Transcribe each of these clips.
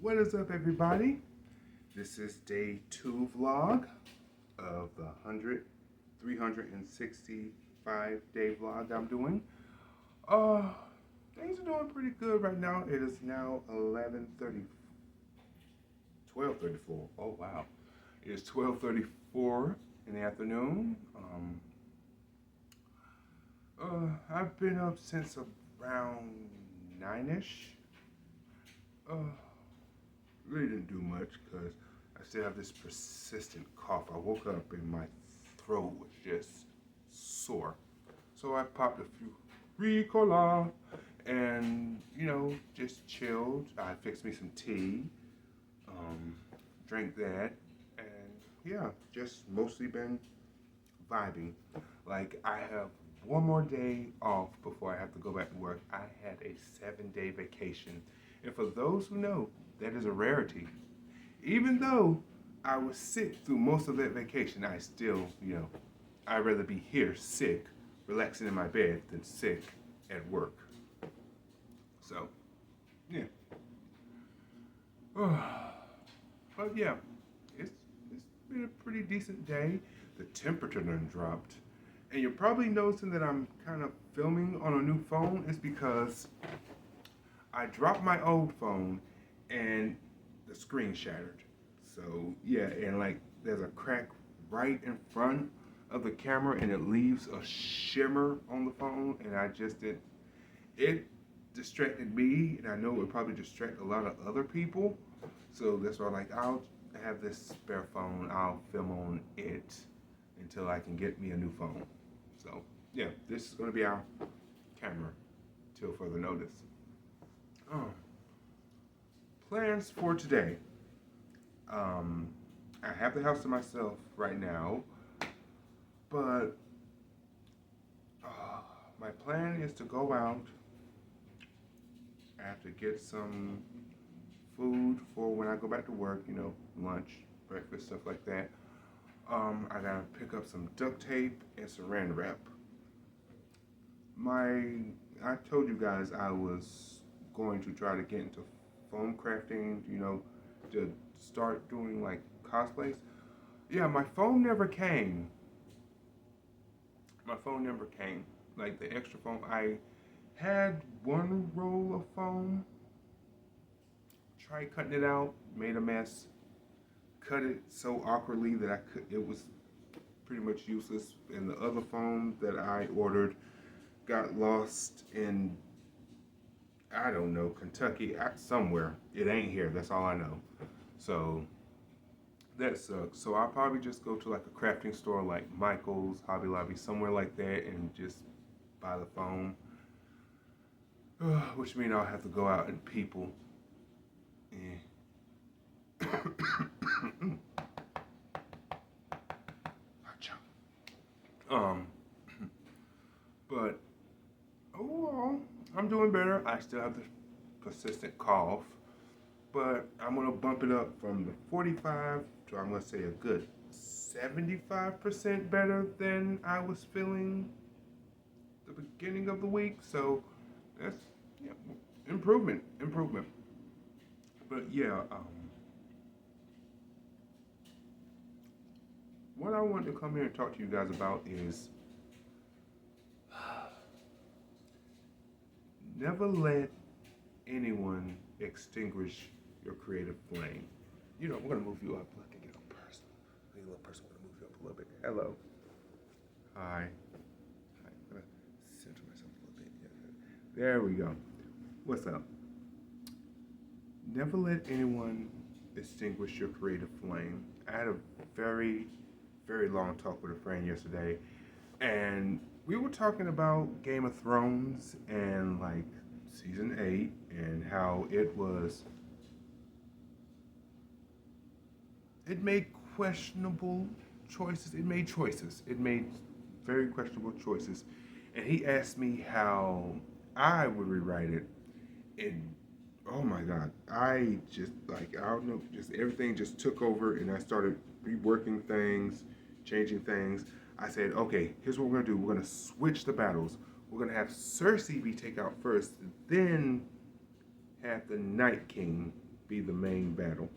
What is up, everybody? This is day 2 vlog of the 365-day vlog I'm doing. Things are doing pretty good right now. It is now 12:34. Oh, wow. It is 12:34 in the afternoon. I've been up since around 9-ish. Really didn't do much because I still have this persistent cough. I woke up and my throat was just sore. So I popped a few Ricola and, just chilled. I fixed me some tea, drank that, and yeah, just mostly been vibing. Like, I have one more day off before I have to go back to work. I had a 7-day vacation. And for those who know, that is a rarity. Even though I was sick through most of that vacation, I still, I'd rather be here sick, relaxing in my bed, than sick at work. So, yeah. But yeah, it's been a pretty decent day. The temperature done dropped. And you're probably noticing that I'm kind of filming on a new phone. It's because I dropped my old phone and the screen shattered. So yeah, and like there's a crack right in front of the camera and it leaves a shimmer on the phone, and I just didn't. It distracted me, and I know it would probably distract a lot of other people. So that's why I'll have this spare phone. I'll film on it until I can get me a new phone. So yeah, this is gonna be our camera till further notice. Plans for today. I have the house to myself right now, but my plan is to go out. I have to get some food for when I go back to work, lunch, breakfast, stuff like that. I gotta pick up some duct tape and saran wrap. I told you guys I was going to try to get into foam crafting, to start doing like cosplays. Yeah, my phone never came. Like the extra foam. I had one roll of foam, tried cutting it out, made a mess, cut it so awkwardly that it was pretty much useless. And the other foam that I ordered got lost in, I don't know, Kentucky, somewhere. It ain't here, that's all I know. So that sucks. So I'll probably just go to like a crafting store like Michael's, Hobby Lobby, somewhere like that, and just buy the foam. Which means I'll have to go out and people. But overall, I'm doing better. I still have the persistent cough, but I'm gonna bump it up from the 45 to, I'm gonna say, a good 75% better than I was feeling the beginning of the week. So that's improvement. But yeah, what I want to come here and talk to you guys about is never let anyone extinguish your creative flame. We're gonna move you up. Look, get a little personal. A little personal. We're gonna move you up a little bit. Hello. Hi. I'm gonna center myself a little bit. Yeah. There we go. What's up? Never let anyone extinguish your creative flame. I had a very, very long talk with a friend yesterday, and we were talking about Game of Thrones and like season 8 and how it made questionable choices. It made very questionable choices. And he asked me how I would rewrite it. And oh my God, I don't know, just everything just took over, and I started reworking things, changing things. I said, okay, here's what we're gonna do. We're gonna switch the battles. We're gonna have Cersei be taken out first, then have the Night King be the main battle.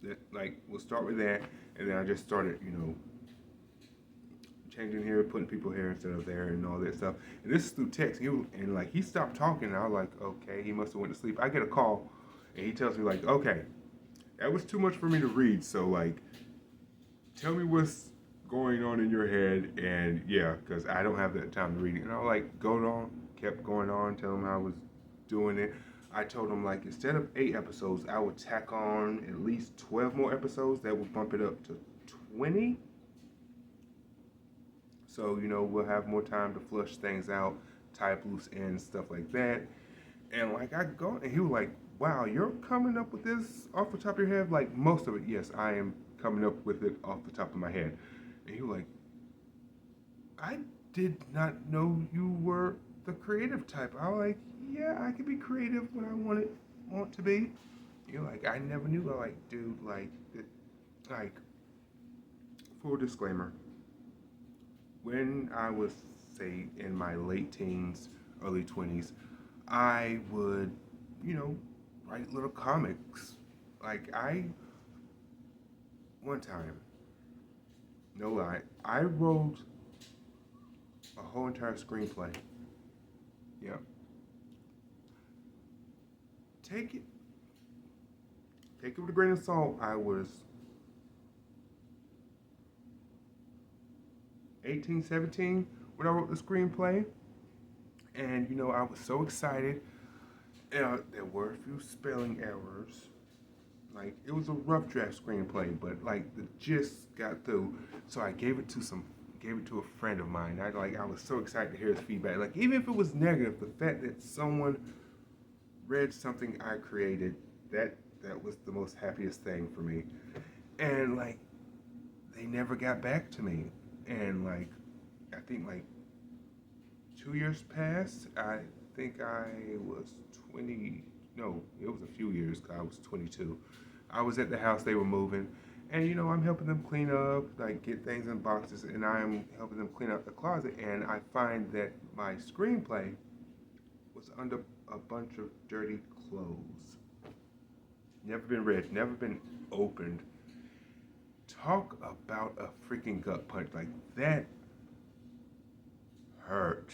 That, like, we'll start with that, and then I just started, changing here, putting people here instead of there, and all that stuff. And this is through text. He stopped talking, and I was like, okay, he must have went to sleep. I get a call, and he tells me like, okay, that was too much for me to read. So like, tell me what's going on in your head, and yeah, because I don't have that time to read it. And I was like, kept going on, telling him how I was doing it. I told him like, instead of 8 episodes, I would tack on at least 12 more episodes. That would bump it up to 20. So, we'll have more time to flush things out, tie up loose ends, stuff like that. And like, I go, and he was like, wow, you're coming up with this off the top of your head? Like, most of it, yes, I am coming up with it off the top of my head. And he was like, I did not know you were the creative type. I was like, yeah, I can be creative when I want to be. You're like, I never knew. I like, dude, like, full disclaimer. When I was, say, in my late teens, early 20s, I would, write little comics. Like, one time, no lie, I wrote a whole entire screenplay. Yeah. Take it with a grain of salt. I was 18, 17 when I wrote the screenplay. And, I was so excited. There were a few spelling errors. Like, it was a rough draft screenplay, but, like, the gist got through. So I gave it to a friend of mine. I was so excited to hear his feedback. Like, even if it was negative, the fact that someone read something I created, that was the most happiest thing for me. And, like, they never got back to me. And, like, I think, like, 2 years passed. I think I was 20. No, it was a few years because I was 22. I was at the house, they were moving. And, I'm helping them clean up, like, get things in boxes. And I'm helping them clean up the closet. And I find that my screenplay was under a bunch of dirty clothes. Never been read, never been opened. Talk about a freaking gut punch. Like, that hurt.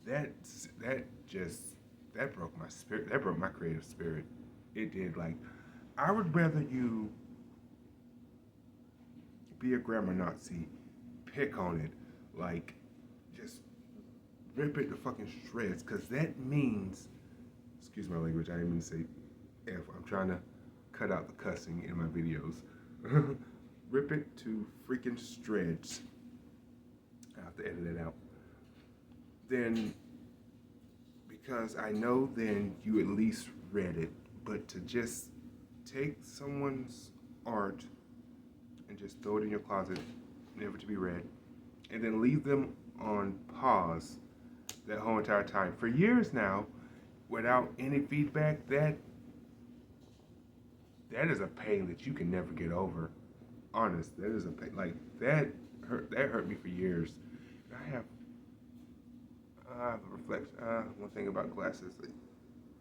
That broke my spirit. That broke my creative spirit. It did. Like, I would rather you be a grammar Nazi, pick on it, like, just rip it to fucking shreds, because that means, excuse my language, I didn't mean to say F. I'm trying to cut out the cussing in my videos. Rip it to freaking shreds. I have to edit it out. Then, because I know then you at least read it, but to just take someone's art and just throw it in your closet, never to be read, and then leave them on pause that whole entire time for years now, without any feedback, that is a pain that you can never get over. Honest, that is a pain. Like, that hurt me for years. I have a reflection. One thing about glasses, they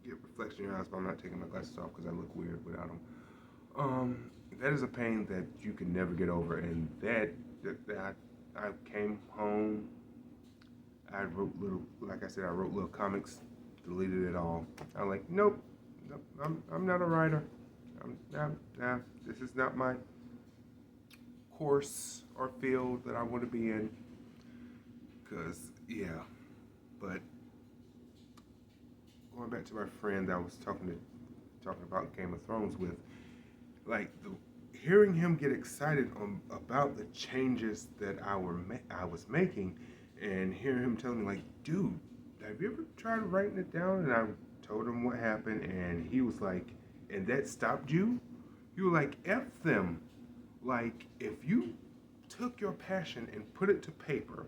get reflection in your eyes, but I'm not taking my glasses off because I look weird without them. That is a pain that you can never get over, and that I came home. I wrote little comics, deleted it all. I'm like, nope, I'm not a writer. This is not my course or field that I want to be in. Cause yeah, but going back to my friend that I was talking about Game of Thrones with, like, hearing him get excited about the changes that I was making, and hearing him telling me like, dude, have you ever tried writing it down? And I told him what happened, and he was like, and that stopped you? You were like, F them. Like, if you took your passion and put it to paper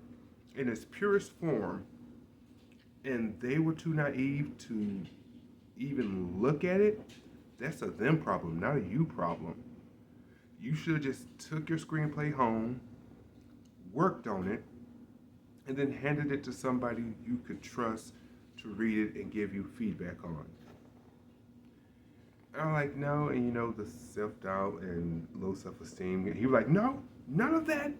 in its purest form, and they were too naive to even look at it, that's a them problem, not a you problem. You should have just took your screenplay home, worked on it, and then handed it to somebody you could trust to read it and give you feedback on. And I'm like, no, and the self-doubt and low self-esteem. And he was like, no, none of that.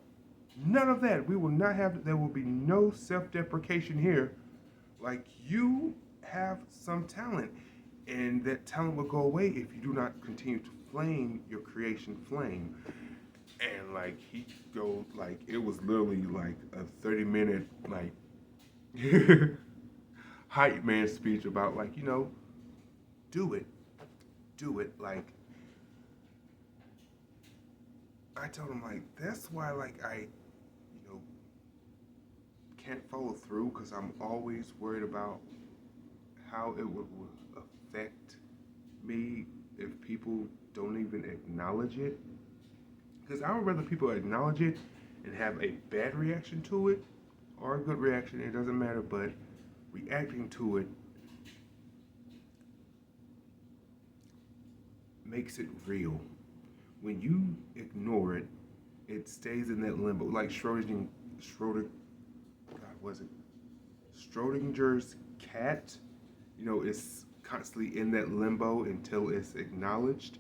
None of that. We will not have, there will be no self-deprecation here. Like, you have some talent, and that talent will go away if you do not continue to flame your creation flame. And like, he go like, it was literally like a 30-minute like hype man speech about like, do it, do it. Like, I told him like, that's why like I, you know, can't follow through, because I'm always worried about how it would affect me if people don't even acknowledge it. Because I would rather people acknowledge it and have a bad reaction to it or a good reaction, it doesn't matter, but reacting to it makes it real. When you ignore it, it stays in that limbo. Like God, was it Schrodinger's cat? It's constantly in that limbo until it's acknowledged.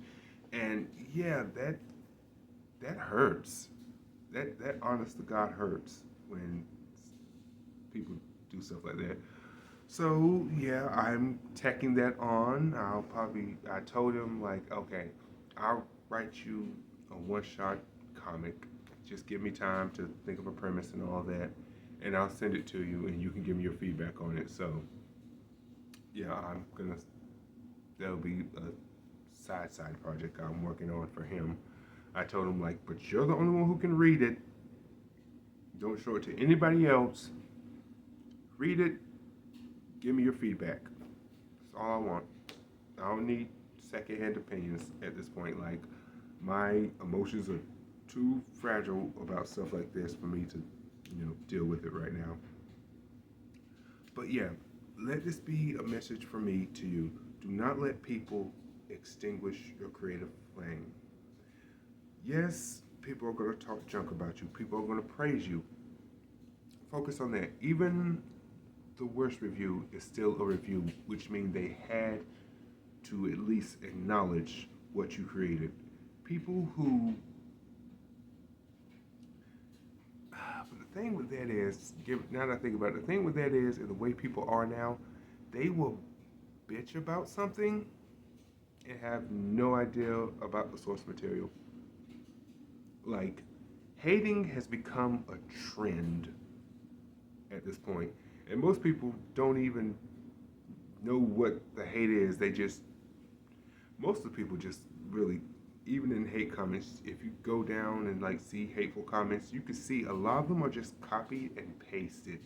And yeah, that hurts. That honest to God hurts when people do stuff like that. So yeah, I'm tacking that on. I told him like, okay, I'll write you a one-shot comic. Just give me time to think of a premise and all that, and I'll send it to you, and you can give me your feedback on it. So yeah, that'll be a side project I'm working on for him. I told him like, but you're the only one who can read it. Don't show it to anybody else. Read it. Give me your feedback. That's all I want. I don't need secondhand opinions at this point. Like, my emotions are too fragile about stuff like this for me to, deal with it right now. But yeah, let this be a message from me to you. Do not let people extinguish your creative flame. Yes, people are going to talk junk about you. People are going to praise you. Focus on that. Even the worst review is still a review, which means they had to at least acknowledge what you created. People who, but the thing with that is, now that I think about it, the thing with that is the way people are now, they will bitch about something and have no idea about the source material. Like, hating has become a trend at this point, and most people don't even know what the hate is. Most of the people just really, even in hate comments, if you go down and like see hateful comments, you can see a lot of them are just copied and pasted.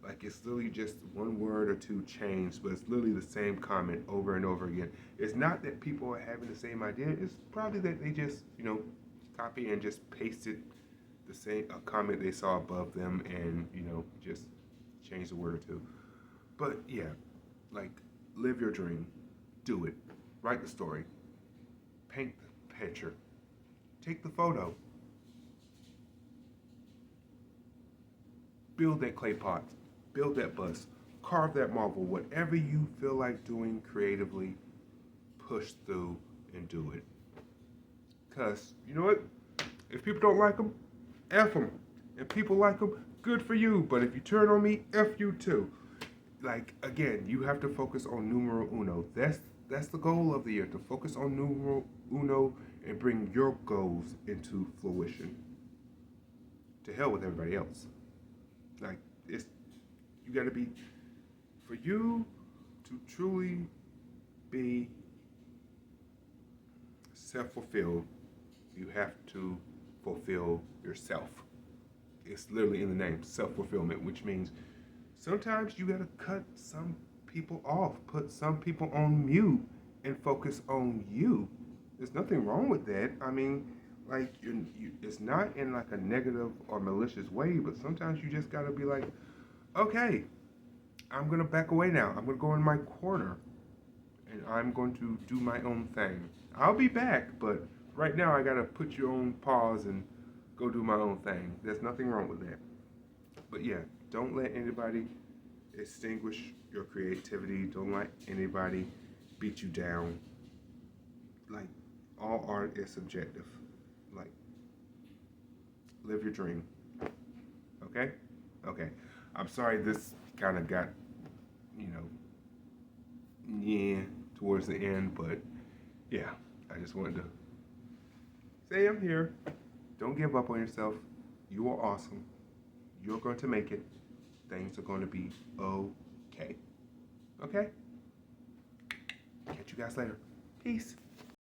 Like, it's literally just one word or two changed, but it's literally the same comment over and over again. It's not that people are having the same idea. It's probably that they just, copy and just pasted the same a comment they saw above them, and just change the word or two. But yeah, like, live your dream, do it, write the story, paint the picture, take the photo, build that clay pot, build that bus, carve that marble, whatever you feel like doing creatively, push through and do it. Because, you know what? If people don't like them, F them. If people like them, good for you. But if you turn on me, F you too. Like, again, you have to focus on numero uno. That's the goal of the year, to focus on numero uno and bring your goals into fruition. To hell with everybody else. Like, you got to be, for you to truly be self-fulfilled, you have to fulfill yourself. It's literally in the name, self-fulfillment, which means sometimes you gotta cut some people off, put some people on mute, and focus on you. There's nothing wrong with that. I mean, like, it's not in like a negative or malicious way, but sometimes you just gotta be like, okay, I'm gonna back away now. I'm gonna go in my corner, and I'm going to do my own thing. I'll be back, but right now I gotta put you on pause and go do my own thing. There's nothing wrong with that. But yeah, don't let anybody extinguish your creativity. Don't let anybody beat you down. like, all art is subjective. Like, live your dream. Okay? Okay. I'm sorry this kind of got, you know, yeah, towards the end, but yeah, I just wanted to say I'm here. Don't give up on yourself. You are awesome. You're going to make it. Things are going to be okay. Okay? Catch you guys later. Peace.